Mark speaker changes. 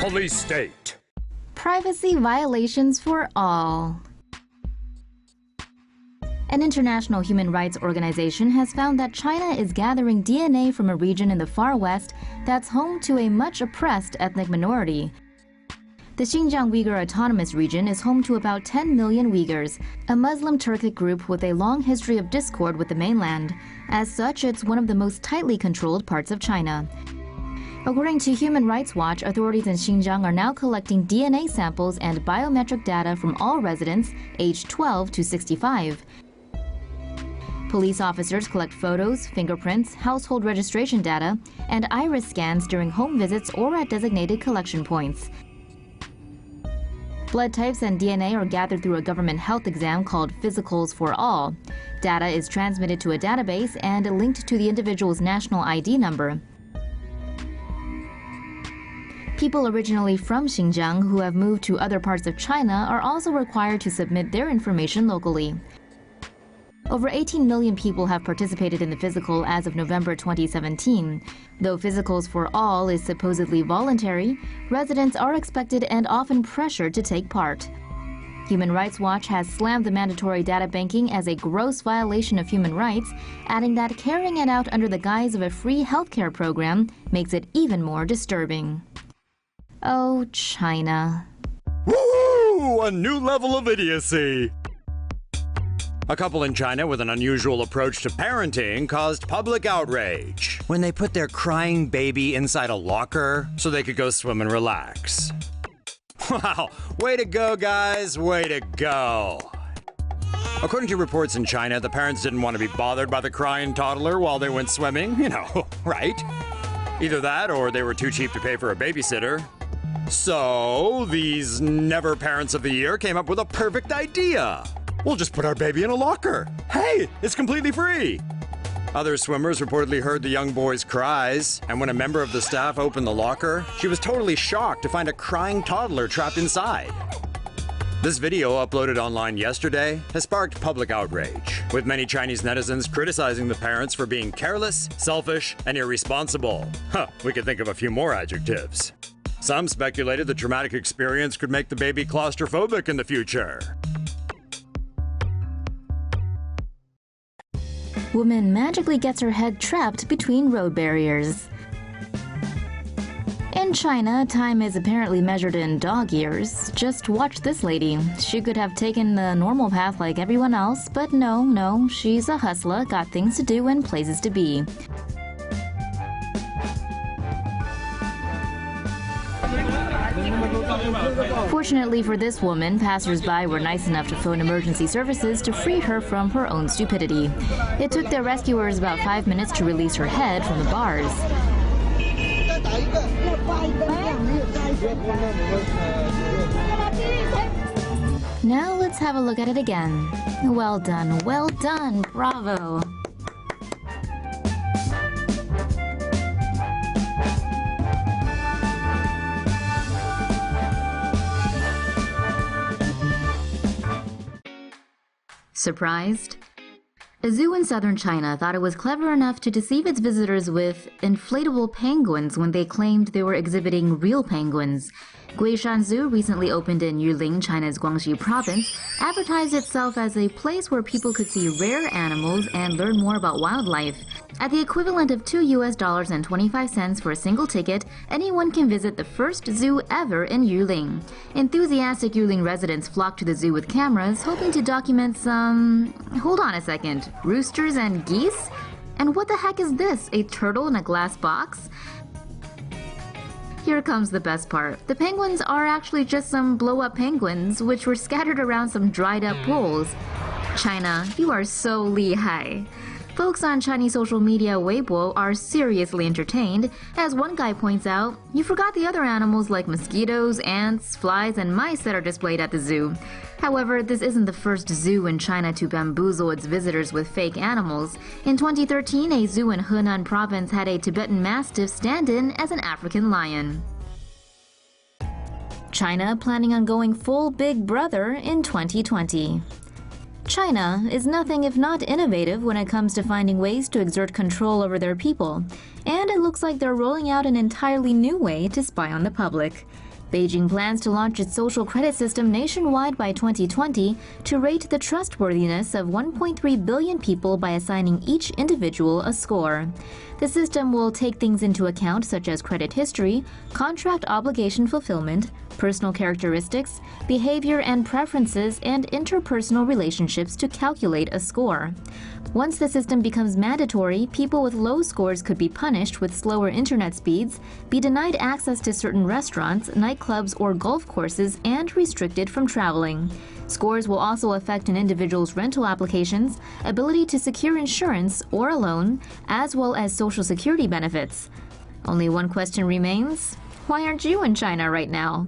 Speaker 1: police state.
Speaker 2: Privacy violations for all. An international human rights organization has found that China is gathering DNA from a region in the far west that's home to a much oppressed ethnic minority. The Xinjiang Uyghur Autonomous Region is home to about 10 million Uyghurs, a Muslim Turkic group with a long history of discord with the mainland. As such, it's one of the most tightly controlled parts of China. According to Human Rights Watch, authorities in Xinjiang are now collecting DNA samples and biometric data from all residents aged 12 to 65. Police officers collect photos, fingerprints, household registration data, and iris scans during home visits or at designated collection points. Blood types and DNA are gathered through a government health exam called Physicals for All. Data is transmitted to a database and linked to the individual's national ID number. People originally from Xinjiang who have moved to other parts of China are also required to submit their information locally. Over 18 million people have participated in the physical as of November 2017. Though Physicals for All is supposedly voluntary, residents are expected and often pressured to take part. Human Rights Watch has slammed the mandatory data banking as a gross violation of human rights, adding that carrying it out under the guise of a free healthcare program makes it even more disturbing. Oh, China.
Speaker 1: Woo! A new level of idiocy! A couple in China with an unusual approach to parenting caused public outrage when they put their crying baby inside a locker so they could go swim and relax. Wow, way to go, guys, way to go. According to reports in China, the parents didn't want to be bothered by the crying toddler while they went swimming, you know, right? Either that or they were too cheap to pay for a babysitter. So, these never parents of the year came up with a perfect idea. We'll just put our baby in a locker. Hey, it's completely free. Other swimmers reportedly heard the young boy's cries, and when a member of the staff opened the locker, she was totally shocked to find a crying toddler trapped inside. This video, uploaded online yesterday, has sparked public outrage, with many Chinese netizens criticizing the parents for being careless, selfish, and irresponsible. We could think of a few more adjectives. Some speculated the traumatic experience could make the baby claustrophobic in the future.
Speaker 2: Woman magically gets her head trapped between road barriers. In China, time is apparently measured in dog years. Just watch this lady. She could have taken the normal path like everyone else, but no, she's a hustler, got things to do and places to be. Fortunately for this woman, passers-by were nice enough to phone emergency services to free her from her own stupidity. It took their rescuers about 5 minutes to release her head from the bars. Now let's have a look at it again. Well done, bravo! Surprised? A zoo in southern China thought it was clever enough to deceive its visitors with inflatable penguins when they claimed they were exhibiting real penguins. Guishan Zoo, recently opened in Yuling, China's Guangxi province, advertised itself as a place where people could see rare animals and learn more about wildlife. At the equivalent of $2.25 for a single ticket, anyone can visit the first zoo ever in Yuling. Enthusiastic Yuling residents flocked to the zoo with cameras, hoping to document some... Hold on a second. Roosters and geese? And what the heck is this? A turtle in a glass box? Here comes the best part. The penguins are actually just some blow-up penguins, which were scattered around some dried-up pools. China, you are so lihai. Folks on Chinese social media Weibo are seriously entertained. As one guy points out, you forgot the other animals like mosquitoes, ants, flies, and mice that are displayed at the zoo. However, this isn't the first zoo in China to bamboozle its visitors with fake animals. In 2013, a zoo in Henan province had a Tibetan Mastiff stand in as an African lion. China planning on going full Big Brother in 2020. China is nothing if not innovative when it comes to finding ways to exert control over their people, and it looks like they're rolling out an entirely new way to spy on the public. Beijing plans to launch its social credit system nationwide by 2020 to rate the trustworthiness of 1.3 billion people by assigning each individual a score. The system will take things into account such as credit history, contract obligation fulfillment, personal characteristics, behavior and preferences, and interpersonal relationships to calculate a score. Once the system becomes mandatory, people with low scores could be punished with slower internet speeds, be denied access to certain restaurants, nightclubs, or golf courses, and restricted from traveling. Scores will also affect an individual's rental applications, ability to secure insurance or a loan, as well as Social Security benefits. Only one question remains: why aren't you in China right now?